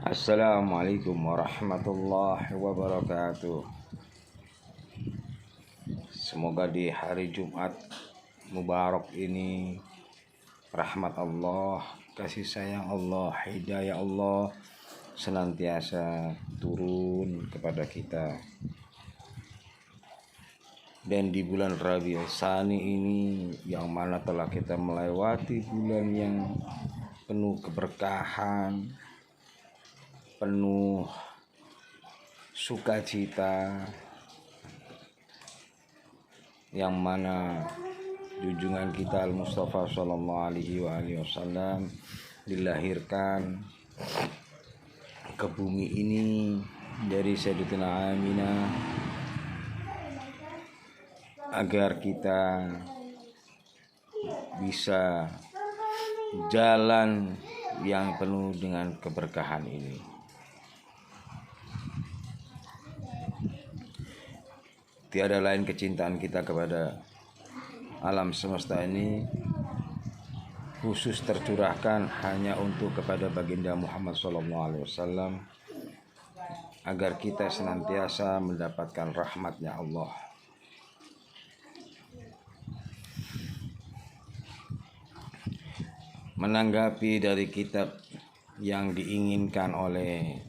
Assalamualaikum warahmatullahi wabarakatuh. Semoga di hari Jumat Mubarak ini rahmat Allah, kasih sayang Allah, hidayah Allah senantiasa turun kepada kita. Dan di bulan Rabiul Tsani ini yang mana telah kita melewati bulan yang penuh keberkahan, penuh sukacita, yang mana junjungan kita Al-Mustafa Sallallahu Alaihi Wasallam dilahirkan ke bumi ini dari Sayyidatina Aminah agar kita bisa jalan yang penuh dengan keberkahan ini. Tiada lain kecintaan kita kepada alam semesta ini khusus tercurahkan hanya untuk kepada baginda Muhammad SAW agar kita senantiasa mendapatkan rahmatnya Allah. Menanggapi dari kitab yang diinginkan oleh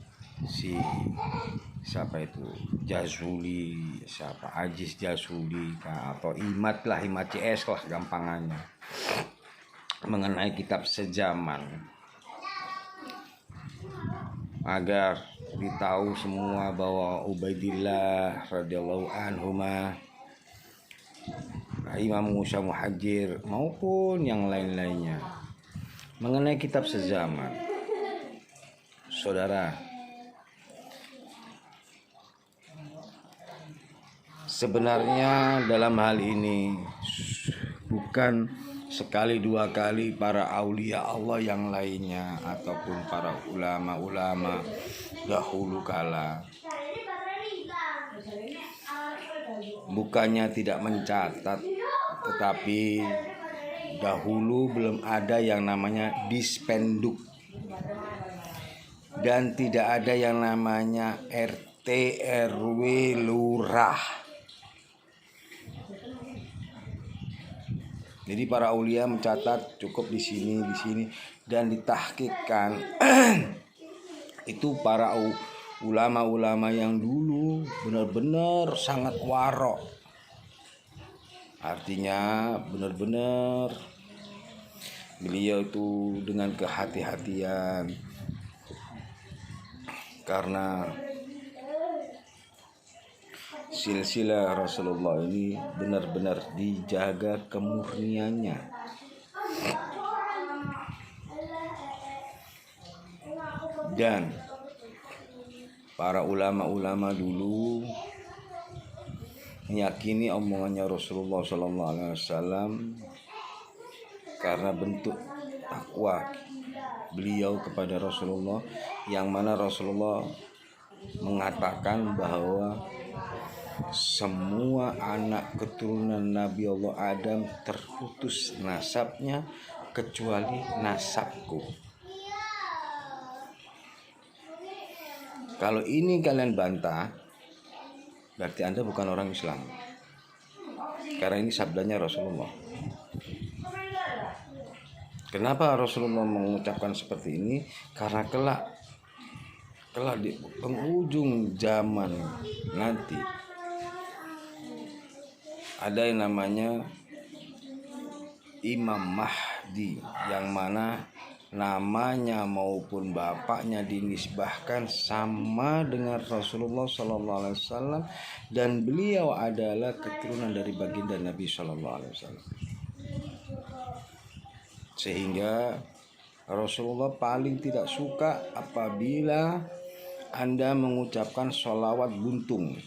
siapa itu Jazuli, siapa Aziz Jazuli atau Imat CS lah gampangannya, mengenai kitab sejaman, agar ditahu semua bahwa Ubaidillah radhiyallahu anhuma, Imam Musa Muhajir maupun yang lain-lainnya mengenai kitab sejaman. Saudara, sebenarnya dalam hal ini bukan sekali dua kali para aulia Allah yang lainnya ataupun para ulama-ulama dahulu kala bukannya tidak mencatat, tetapi dahulu belum ada yang namanya dispenduk dan tidak ada yang namanya RT RW lurah. Jadi para aulia mencatat cukup di sini dan ditahqiqkan itu para ulama-ulama yang dulu benar-benar sangat warok. Artinya benar-benar beliau itu dengan kehati-hatian, karena silsilah Rasulullah ini benar-benar dijaga kemurniannya. Dan para ulama-ulama dulu meyakini omongannya Rasulullah SAW karena bentuk takwa beliau kepada Rasulullah, yang mana Rasulullah mengatakan bahwa semua anak keturunan Nabi Allah Adam terputus nasabnya kecuali nasabku. Kalau ini kalian bantah, berarti Anda bukan orang Islam, karena ini sabdanya Rasulullah. Kenapa Rasulullah mengucapkan seperti ini? Karena kelak di penghujung zaman nanti ada yang namanya Imam Mahdi, yang mana namanya maupun bapaknya dinisbahkan sama dengan Rasulullah SAW, dan beliau adalah keturunan dari baginda Nabi SAW. Sehingga Rasulullah paling tidak suka apabila Anda mengucapkan sholawat buntung.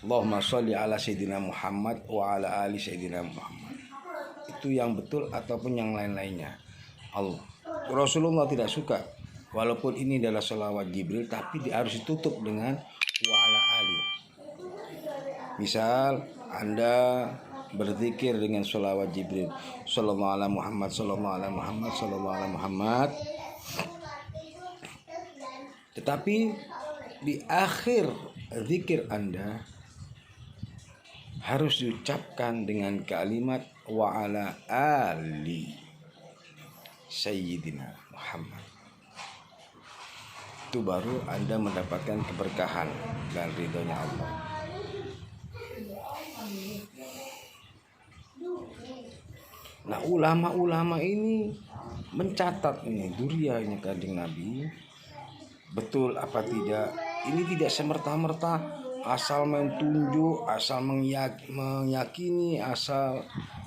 Allahumma sholli ala Sayyidina Muhammad wa ala ali Sayyidina Muhammad. Itu yang betul ataupun yang lain-lainnya. Rasulullah tidak suka, walaupun ini adalah sholawat Jibril, tapi harus ditutup dengan wa ala ali. Misal Anda berzikir dengan sholawat Jibril, sallallahu alaihi Muhammad, sallallahu alaihi Muhammad, sallallahu alaihi Muhammad. Tetapi di akhir zikir Anda harus diucapkan dengan kalimat wa ala ali Sayyidina Muhammad. Itu baru Anda mendapatkan keberkahan dan ridhonya Allah. Nah, ulama-ulama ini mencatat ini durianya Kanjeng Nabi. Betul apa tidak? Ini tidak semerta-merta asal mentunjuk, asal meyakini, asal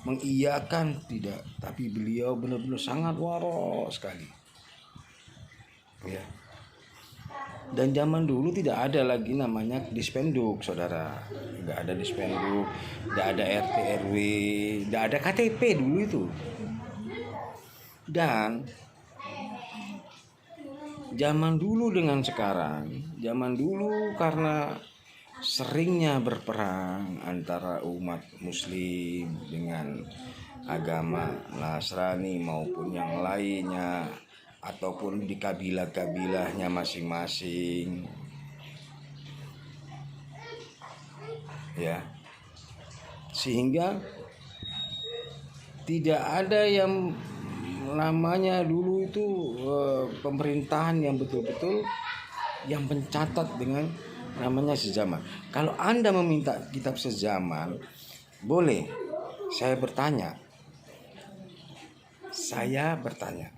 mengiyakan, tidak. Tapi beliau benar-benar sangat waro sekali. Ya. Dan zaman dulu tidak ada lagi namanya dispenduk, saudara. Tidak ada dispenduk, tidak ada RT RW, tidak ada KTP dulu itu. Dan zaman dulu dengan sekarang, zaman dulu karena seringnya berperang antara umat muslim dengan agama Nasrani maupun yang lainnya, ataupun di kabilah-kabilahnya masing-masing, ya, sehingga tidak ada yang namanya dulu itu pemerintahan yang betul-betul yang mencatat dengan namanya sezaman. Kalau Anda meminta kitab sezaman, boleh. Saya bertanya,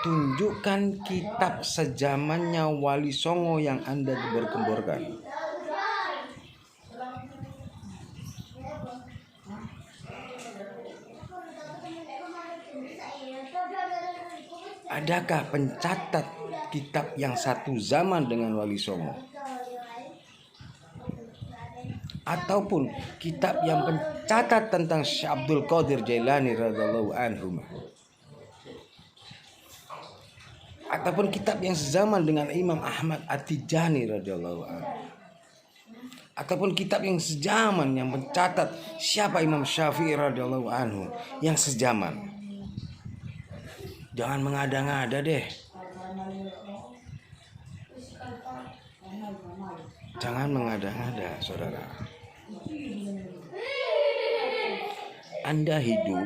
tunjukkan kitab sezamannya Wali Songo yang Anda gembar-gemborkan. Adakah pencatat kitab yang satu zaman dengan Wali Songo? Ataupun kitab yang pencatat tentang Syekh Abdul Qadir Jailani radhiyallahu anhu? Ataupun kitab yang sezaman dengan Imam Ahmad At-Tijani radhiyallahu anhu? Ataupun kitab yang sezaman yang mencatat siapa Imam Syafi'i radhiyallahu anhu yang sezaman? Jangan mengada-ngada deh. Jangan mengada-ngada, saudara. Anda hidup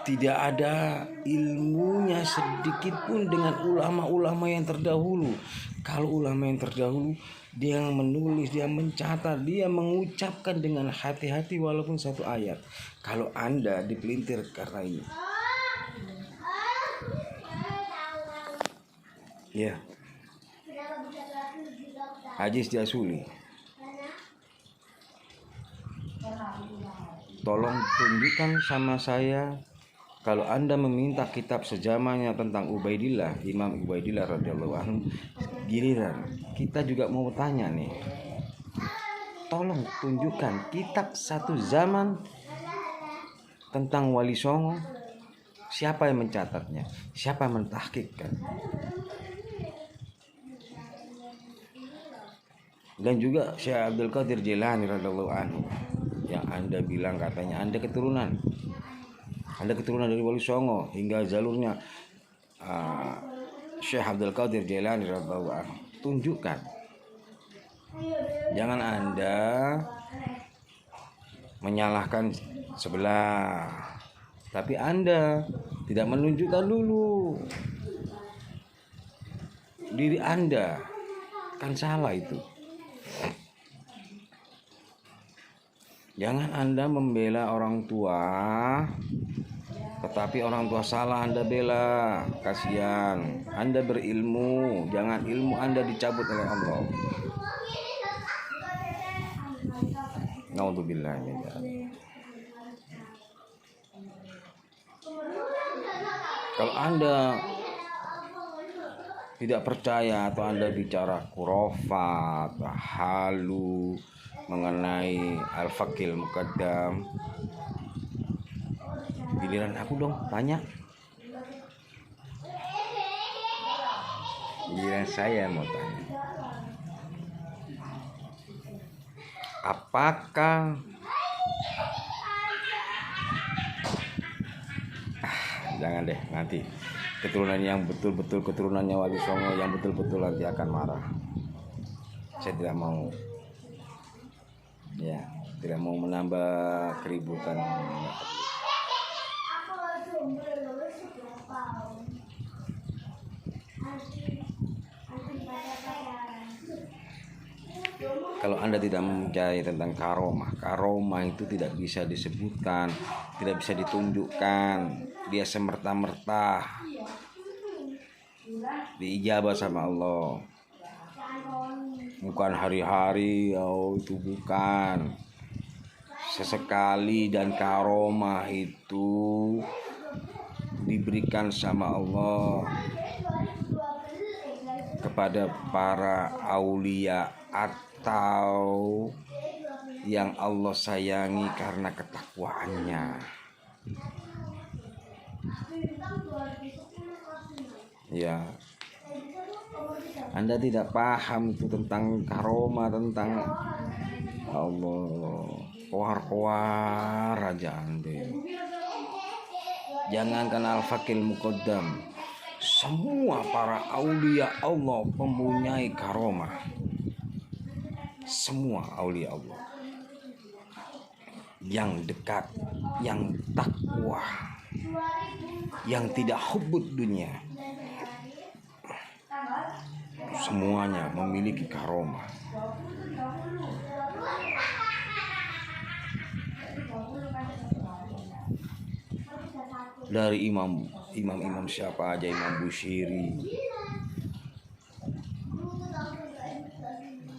tidak ada ilmunya sedikit pun dengan ulama-ulama yang terdahulu. Kalau ulama yang terdahulu, dia yang menulis, dia mencatat, dia mengucapkan dengan hati-hati walaupun satu ayat. Kalau Anda dipelintir karena ini, ya, Haji Setiasuli, tolong tunjukkan sama saya kalau Anda meminta kitab sezamannya tentang Ubaidillah, Imam Ubaidillah radhiyallahu anhu. Giliran kita juga mau tanya nih, tolong tunjukkan kitab satu zaman tentang Wali Songo. Siapa yang mencatatnya? Siapa yang mentahqiqkan? Dan juga Syekh Abdul Qadir Jailani radhiyallahu anhu yang Anda bilang katanya Anda keturunan dari Wali Songo hingga jalurnya Syekh Abdul Qadir Jailani radhiyallahu anhu. Tunjukkan. Jangan Anda menyalahkan sebelah, tapi Anda tidak menunjukkan dulu diri Anda. Kan salah itu. Jangan Anda membela orang tua, tetapi orang tua salah Anda bela. Kasihan. Anda berilmu, jangan ilmu Anda dicabut oleh Allah. Naudzubillah min dzalik. Kalau Anda tidak percaya atau Anda bicara khurafat, halu mengenai al-faqil muqaddam, giliran aku dong tanya. Giliran saya mau tanya. Apakah jangan deh, nanti keturunan yang betul-betul keturunannya Wali Songo yang betul-betul nanti akan marah. Saya tidak mau, ya, tidak mau menambah keributan. Kalau Anda tidak mempercayai tentang karomah itu tidak bisa disebutkan, tidak bisa ditunjukkan. Dia semerta-merta diijabah sama Allah. Bukan hari-hari, itu bukan. Sesekali, dan karomah itu diberikan sama Allah kepada para aulia atau yang Allah sayangi karena ketakwaannya. Ya, Anda tidak paham itu tentang karomah, tentang Allah, koar-koar aja Anda. Jangankan al-fakil muqaddam, semua para aulia Allah mempunyai karomah. Semua aulia Allah yang dekat, yang takwa, yang tidak hubbud dunia, semuanya memiliki karomah. Dari imam siapa aja, Imam Bushiri,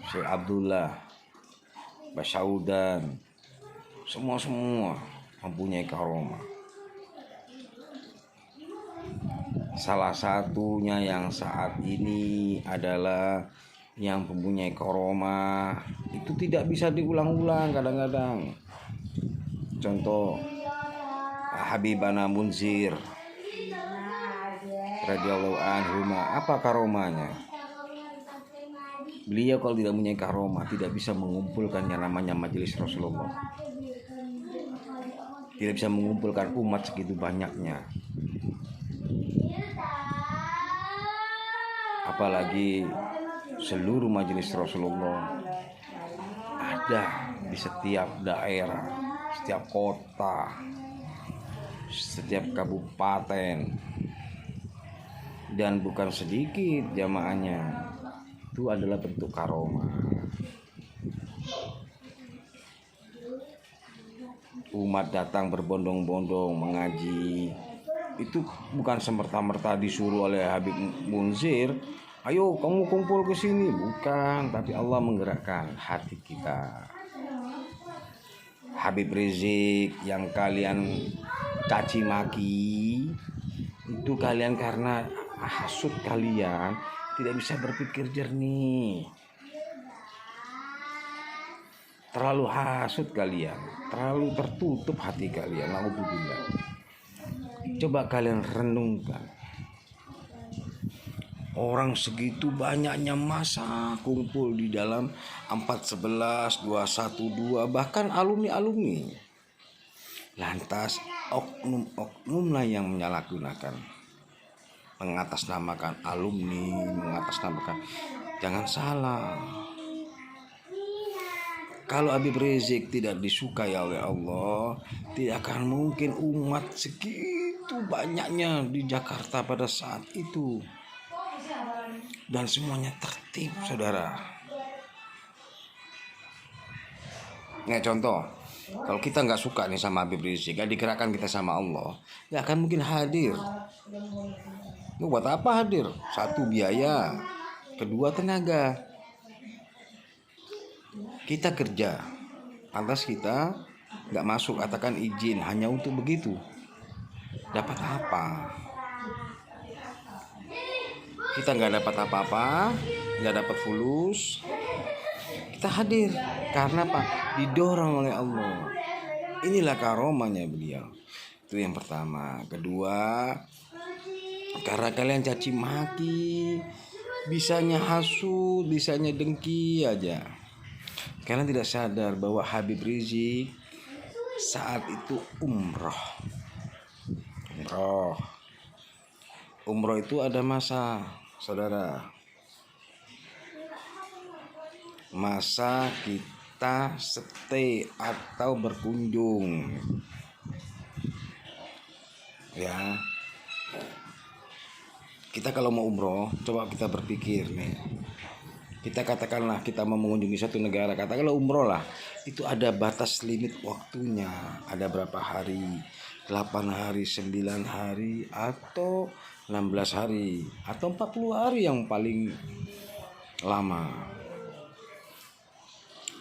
Syekh Abdullah, Basyaudan, semua mempunyai karomah. Salah satunya yang saat ini adalah yang mempunyai karomah itu tidak bisa diulang-ulang kadang-kadang. Contoh Habibana Munzir radhiyallahu anhu, apa karomahnya? Beliau kalau tidak punya karomah tidak bisa mengumpulkan yang namanya majelis Rasulullah, tidak bisa mengumpulkan umat segitu banyaknya, apalagi seluruh majelis Rasulullah ada di setiap daerah, setiap kota, setiap kabupaten, dan bukan sedikit jamaahnya. Itu adalah bentuk karomah. Umat datang berbondong-bondong mengaji, itu bukan semerta-merta disuruh oleh Habib Munzir, ayo kamu kumpul ke sini, bukan, tapi Allah menggerakkan hati kita. Habib Rizik yang kalian caci maki itu kalian karena hasut kalian tidak bisa berpikir jernih, terlalu hasut kalian, terlalu tertutup hati kalian. Alhamdulillah. Coba kalian renungkan, orang segitu banyaknya masa kumpul di dalam 411, 212, bahkan alumni. Lantas oknum lah yang menyalahgunakan, mengatasnamakan alumni, mengatasnamakan. Jangan salah, kalau Habib Rizik tidak disukai oleh Allah, tidak akan mungkin umat segitu banyaknya di Jakarta pada saat itu, dan semuanya tertib, saudara. Nggak, contoh, kalau kita nggak suka nih sama Habib Rizik, gak digerakkan kita sama Allah, nggak akan mungkin hadir. Lu buat apa hadir? Satu, biaya. Kedua, tenaga. Kita kerja, pantas kita nggak masuk, katakan izin hanya untuk begitu. Dapat apa? Kita nggak dapat apa-apa, nggak dapat fulus. Kita hadir karena apa? Didorong oleh Allah. Inilah karomahnya beliau. Itu yang pertama. Kedua, karena kalian caci maki, bisanya hasut, bisanya dengki aja. Kalian tidak sadar bahwa Habib Rizik saat itu umroh. Umroh itu ada masa, saudara. Masa kita stay atau berkunjung. Ya. Kita kalau mau umroh, coba kita berpikir nih. Kita katakanlah kita mau mengunjungi satu negara, katakanlah umroh lah. Itu ada batas limit waktunya. Ada berapa hari? 8 hari, 9 hari, atau 16 hari, atau 40 hari yang paling lama.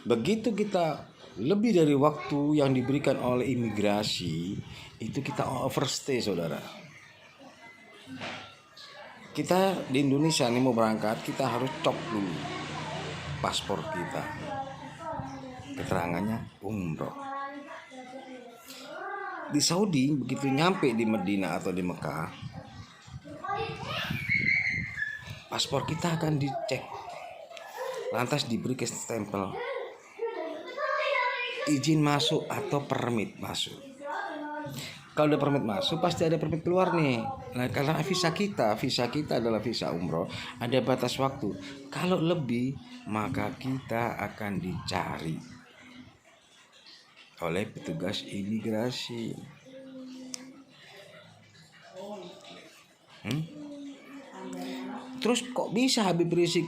Begitu kita lebih dari waktu yang diberikan oleh imigrasi, itu kita overstay, saudara. Kita di Indonesia nih mau berangkat, kita harus cop dulu paspor kita, keterangannya umroh. Di Saudi begitu nyampe di Medina atau di Mekah, paspor kita akan dicek, lantas diberi stempel izin masuk atau permit masuk. Kalau ada permit masuk, pasti ada permit keluar nih. Nah, karena visa kita adalah visa umroh, ada batas waktu. Kalau lebih, maka kita akan dicari oleh petugas imigrasi. Terus kok bisa Habib Rizik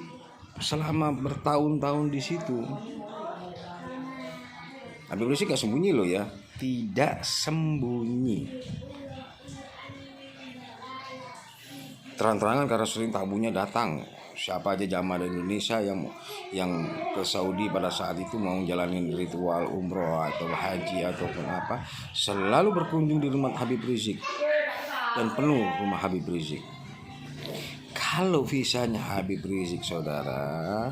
selama bertahun-tahun di situ? Habib Rizik gak sembunyi loh ya, tidak sembunyi. Terang-terangan karena sering tamunya datang. Siapa aja jamaah dari Indonesia yang ke Saudi pada saat itu mau jalanin ritual umroh atau haji ataupun apa, selalu berkunjung di rumah Habib Rizik dan penuh rumah Habib Rizik. Kalau visanya Habib Rizik, saudara,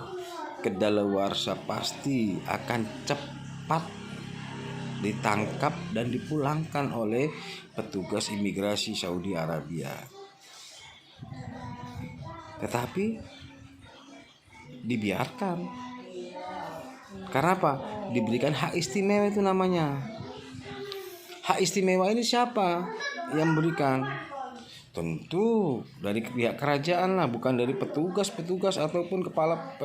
kedaluarsa pasti akan cepat ditangkap dan dipulangkan oleh petugas imigrasi Saudi Arabia. Tetapi dibiarkan. Karena apa? Diberikan hak istimewa, itu namanya. Hak istimewa ini siapa yang memberikan? Tentu dari pihak kerajaan lah, bukan dari petugas ataupun kepala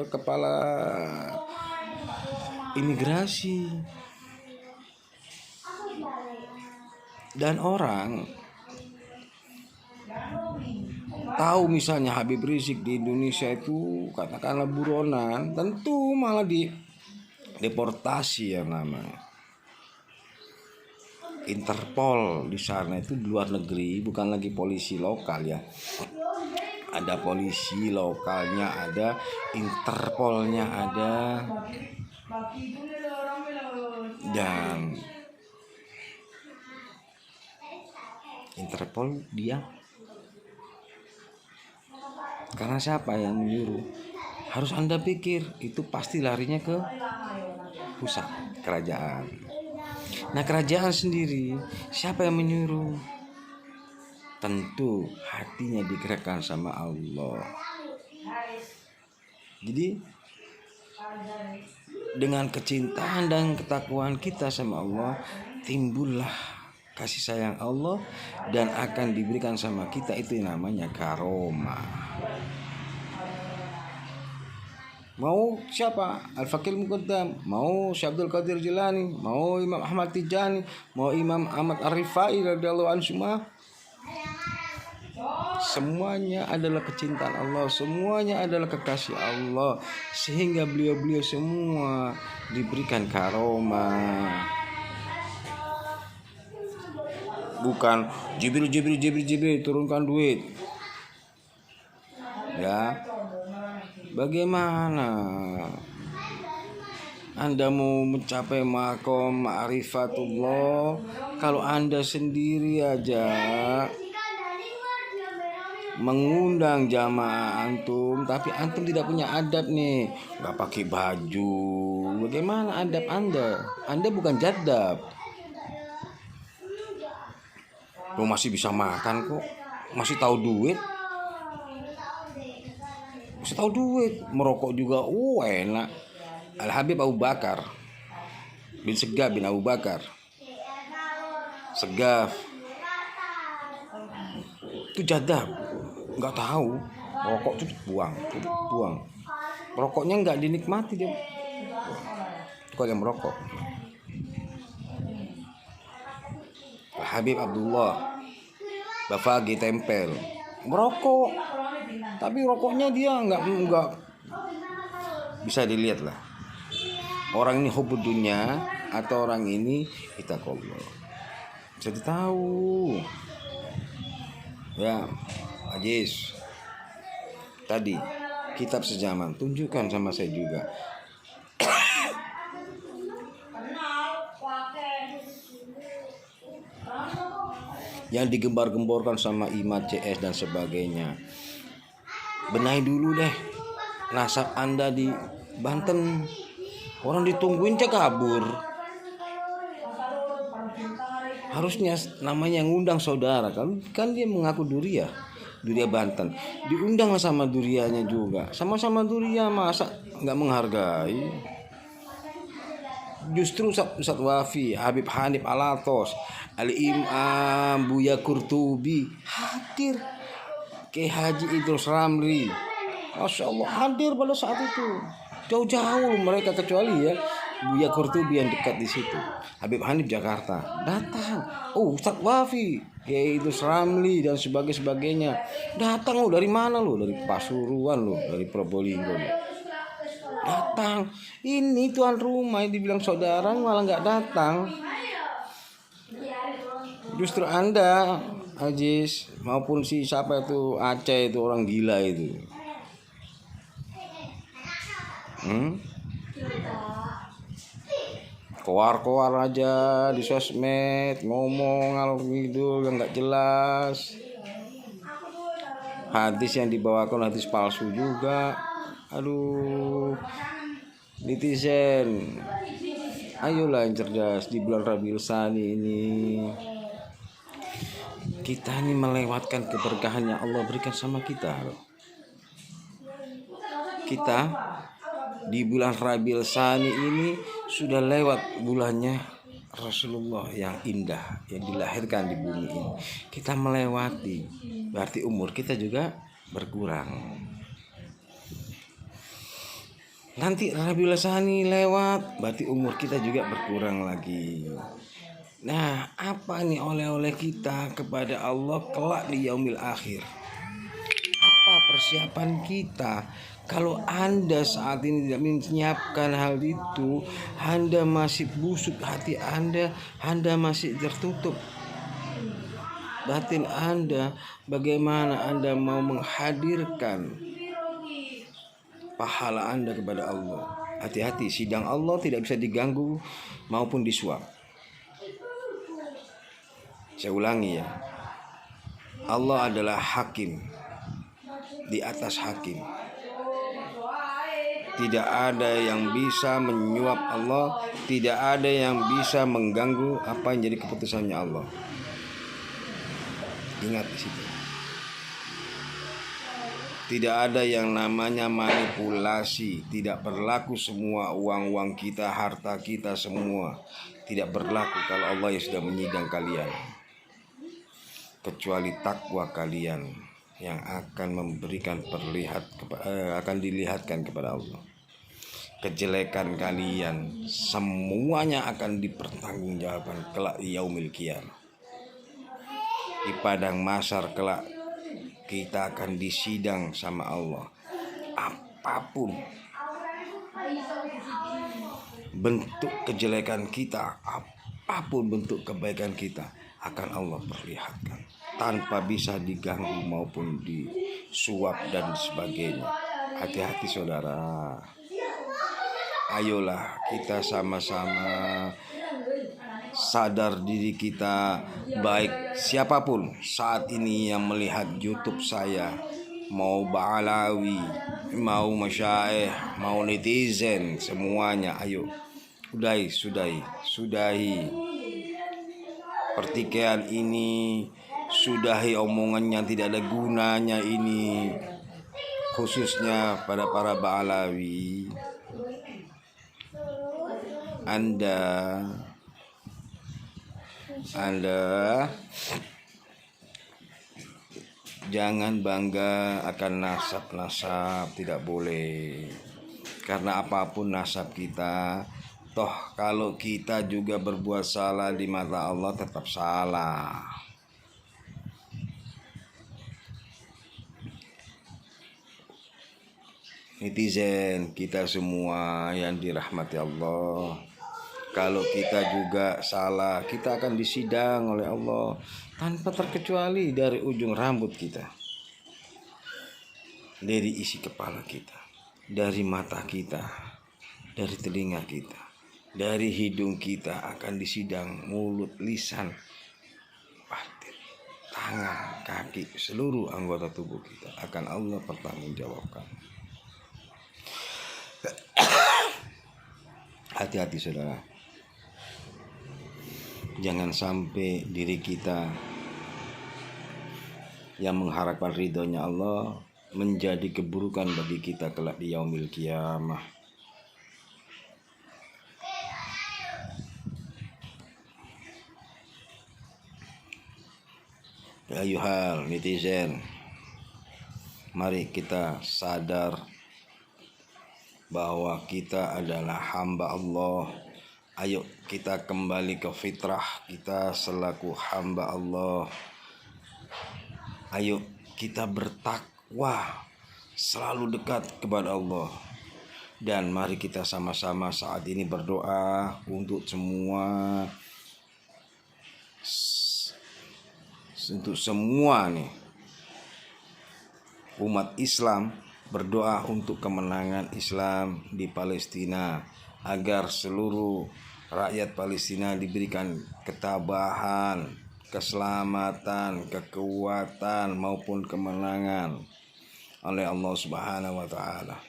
imigrasi. Dan orang tahu misalnya Habib Rizik di Indonesia itu katakanlah buronan, tentu malah deportasi yang namanya. Interpol di sana itu di luar negeri, bukan lagi polisi lokal ya. Ada polisi lokalnya, ada Interpolnya ada. Dan Interpol dia karena siapa yang menyuruh? Harus Anda pikir, itu pasti larinya ke pusat kerajaan. Nah, kerajaan sendiri siapa yang menyuruh? Tentu hatinya digerakkan sama Allah. Jadi dengan kecintaan dan ketakwaan kita sama Allah, timbullah kasih sayang Allah dan akan diberikan sama kita, itu namanya karomah. Mau siapa? Al-Faqih Muqaddam, mau Syekh Abdul Qadir Jilani, mau Imam Ahmad Tijani, mau Imam Ahmad Ar-Rifai radhiyallahu anhu, semuanya adalah kecintaan Allah, semuanya adalah kekasih Allah, sehingga beliau-beliau semua diberikan karomah. Bukan Jibril turunkan duit. Ya. Bagaimana Anda mau mencapai makom ma'rifatullah kalau Anda sendiri aja mengundang jamaah antum, tapi antum tidak punya adab nih, nggak pakai baju? Bagaimana adab Anda? Anda bukan jadab. Lo masih bisa makan kok, masih tahu duit. Merokok juga enak. Al-Habib Abu Bakar bin Segaf bin Abu Bakar. Segaf itu jadah, nggak tahu rokok itu buang. Rokoknya nggak dinikmati, dia kok yang merokok. Habib Abdullah Bafagi Tempel merokok, tapi rokoknya dia nggak bisa dilihat lah. Orang ini hubud dunya atau orang ini itaqullah, bisa ditahu. Ya, Ajis tadi kitab sejaman, tunjukkan sama saya juga. Yang digembar-gemborkan sama Imad CS dan sebagainya. Benahi dulu deh nasab Anda di Banten. Orang ditungguin kabur. Harusnya namanya ngundang saudara, kan dia mengaku Duria Banten, diundang sama Durianya juga, sama-sama Duria, masa nggak menghargai? Justru Ustaz Wafi, Habib Hanif Alatos, Al-Imam Buya Qurtubi hadir, ke Haji Idrus Ramli, Masya Allah hadir pada saat itu. Jauh-jauh mereka, kecuali ya Buya Qurtubi yang dekat di situ. Habib Hanif Jakarta datang. Oh, Ustaz Wafi, Kiai Idrus Ramli dan sebagainya datang. Lo dari mana lo? Dari Pasuruan lo, dari Probolinggo lo. Datang. Ini tuan rumah yang dibilang saudara malah nggak datang. Justru Anda, Ajis, maupun si siapa itu Aceh itu, orang gila itu. Koar-koar aja di sosmed, ngomong ngalor ngidul yang nggak jelas. Hadis yang dibawakan hadis palsu juga. Aduh, netizen, ayolah yang cerdas di bulan Rabiul Tsani ini. Kita ini melewatkan keberkahan yang Allah berikan sama kita. Kita di bulan Rabiul Tsani ini sudah lewat bulannya Rasulullah yang indah, yang dilahirkan di bumi ini. Kita melewati, berarti umur kita juga berkurang. Nanti Rabiul Tsani lewat, berarti umur kita juga berkurang lagi. Nah, apa nih oleh-oleh kita kepada Allah kelak di yaumil akhir? Apa persiapan kita? Kalau Anda saat ini tidak menyiapkan hal itu, Anda masih busuk hati Anda masih tertutup batin Anda. Bagaimana Anda mau menghadirkan pahala Anda kepada Allah? Hati-hati, sidang Allah tidak bisa diganggu maupun disuap. Saya ulangi ya, Allah adalah hakim di atas hakim. Tidak ada yang bisa menyuap Allah, tidak ada yang bisa mengganggu apa yang jadi keputusannya Allah. Ingat di situ. Tidak ada yang namanya manipulasi, tidak berlaku semua uang-uang kita, harta kita semua. Tidak berlaku kalau Allah yang sudah menyidang kalian. Kecuali takwa kalian yang akan memberikan akan dilihatkan kepada Allah. Kejelekan kalian semuanya akan dipertanggungjawabkan kelak di yaumil qiyamah. Di padang mahsyar kelak kita akan disidang sama Allah. Apapun bentuk kejelekan kita, apapun bentuk kebaikan kita, akan Allah perlihatkan tanpa bisa diganggu maupun disuap dan sebagainya. Hati-hati saudara. Ayolah kita sama-sama sadar diri kita, baik siapapun saat ini yang melihat YouTube saya, mau Ba'alawi, mau masyaikh, mau netizen, semuanya ayo sudahi pertikaian ini, sudahi omongan yang tidak ada gunanya ini, khususnya pada para Ba'alawi. Anda jangan bangga akan nasab-nasab, tidak boleh. Karena apapun nasab kita, toh kalau kita juga berbuat salah di mata Allah tetap salah. Netizen kita semua yang dirahmati Allah, kalau kita juga salah, kita akan disidang oleh Allah tanpa terkecuali dari ujung rambut kita, dari isi kepala kita, dari mata kita, dari telinga kita, dari hidung kita akan disidang, mulut, lisan, batin, tangan, kaki, seluruh anggota tubuh kita akan Allah pertanggungjawabkan. Hati-hati saudara, jangan sampai diri kita yang mengharapkan ridhonya Allah menjadi keburukan bagi kita kelak di yaumil qiyamah. Ya ayuhal netizen, mari kita sadar bahwa kita adalah hamba Allah. Ayo kita kembali ke fitrah kita selaku hamba Allah. Ayo kita bertakwa, selalu dekat kepada Allah. Dan mari kita sama-sama saat ini berdoa untuk semua nih umat Islam, berdoa untuk kemenangan Islam di Palestina, agar seluruh rakyat Palestina diberikan ketabahan, keselamatan, kekuatan maupun kemenangan oleh Allah Subhanahu wa taala.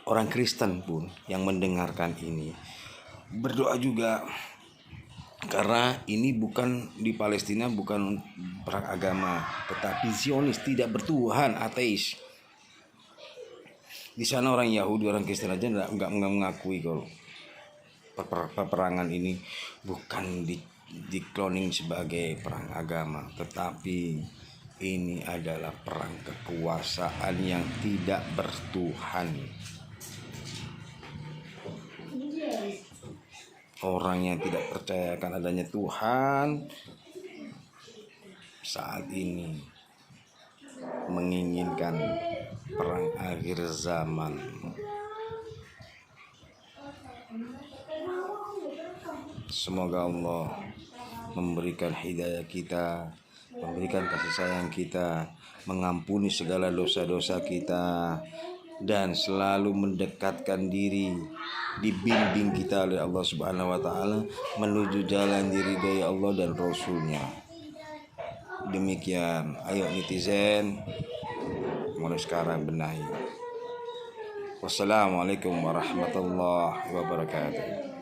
Orang Kristen pun yang mendengarkan ini berdoa juga, karena ini bukan di Palestina, bukan perang agama, tetapi Zionis, tidak bertuhan, ateis. Di sana orang Yahudi, orang Kristen aja nggak mengakui kalau peperangan ini bukan dikloning sebagai perang agama, tetapi ini adalah perang kekuasaan yang tidak bertuhan. Orang yang tidak percaya akan adanya Tuhan saat ini menginginkan perang akhir zaman. Semoga Allah memberikan hidayah kita, memberikan kasih sayang kita, mengampuni segala dosa-dosa kita, dan selalu mendekatkan diri, dibimbing kita oleh Allah Subhanahu wa taala menuju jalan diridhai Allah dan Rasulnya. Demikian, ayo netizen, mulai sekarang benahi. Wassalamualaikum warahmatullahi wabarakatuh.